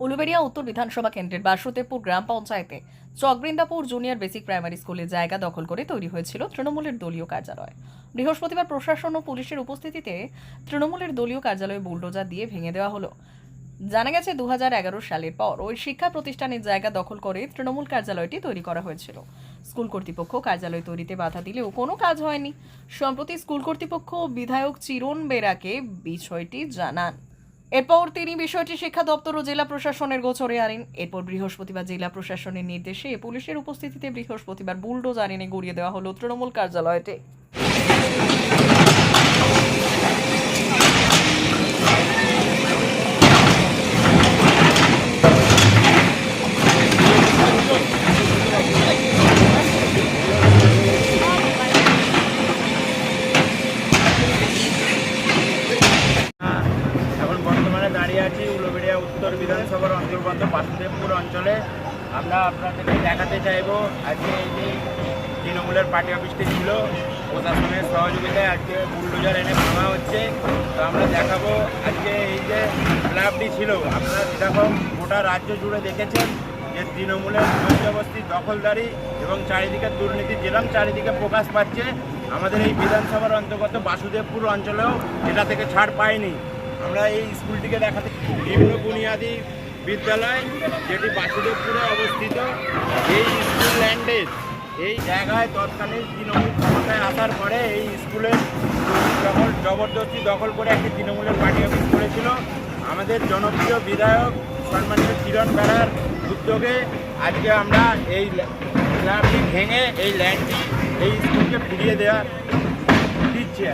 উলুবেড়িয়া উত্তর বিধানসভা কেন্দ্রের বাসুদেবপুর গ্রাম পঞ্চায়েতে চকবৃন্দাপুর জুনিয়র বেসিক প্রাইমারি স্কুলের জায়গা দখল করে তৈরি হয়েছিল তৃণমূলের দলীয় কার্যালয়। বৃহস্পতিবার প্রশাসন ও পুলিশের উপস্থিতিতে তৃণমূলের দলীয় কার্যালয়ে বুলডোজার দিয়ে ভেঙে দেওয়া হলো। জানা গেছে 2011 সালের পর ওই শিক্ষা প্রতিষ্ঠানের জায়গা দখল করে তৃণমূল কার্যালয়টি তৈরি করা হয়েছিল। স্কুল কর্তৃপক্ষ কার্যালয় তৈরিতে বাধা দিলেও কোনো কাজ হয়নি। সম্প্রতি স্কুল কর্তৃপক্ষ বিধায়ক চিরণ বেরাকে বিষয়টি জানান। এরপর তিনি বিষয়টি শিক্ষা দপ্তর ও জেলা প্রশাসনের গোচরে আনেন। এরপর বৃহস্পতিবার জেলা প্রশাসনের নির্দেশে পুলিশের উপস্থিতিতে বৃহস্পতিবার বুলডোজার এনে গুড়িয়ে দেওয়া হলো তৃণমূল কার্যালয়টি। এখন বর্তমানে দাঁড়িয়ে আছি উলুবেড়িয়া উত্তর বিধানসভার অন্তর্গত বাসুদেবপুর অঞ্চলে। আমরা আপনাদেরকে দেখাতে চাইব আজকে এই যে তৃণমূলের পার্টি অফিসটি ছিল, প্রশাসনের সহযোগিতায় আজকে বুলডোজার এনে ভাঙা হচ্ছে। তো আমরা দেখাবো আজকে এই যে ক্লাবটি ছিল, আপনারা যেরকম গোটা রাজ্য জুড়ে দেখেছেন যে তৃণমূলের জবরদস্তি দখলদারি এবং চারিদিকে দুর্নীতি যেরকম চারিদিকে প্রকাশ পাচ্ছে, আমাদের এই বিধানসভার অন্তর্গত বাসুদেবপুর অঞ্চলেও এটা থেকে ছাড় পায়নি। আমরা এই স্কুলটিকে দেখাতে নিম্ন বুনিয়াদী বিদ্যালয় যেটি বাসুদেবপুরে অবস্থিত, এই স্কুল ল্যান্ডের এই জায়গায় তৎকালীন তৃণমূল ক্ষমতায় আসার পরে এই স্কুলের জবরদস্তি দখল করে একটি তৃণমূলের পার্টি অফিস করেছিল। আমাদের জনপ্রিয় বিধায়ক সম্মানীয় চিরণ বেরার উদ্যোগে আজকে আমরা এই ক্লাবটি ভেঙে এই ল্যান্ডটি এই স্কুলকে ফিরিয়ে দিচ্ছি।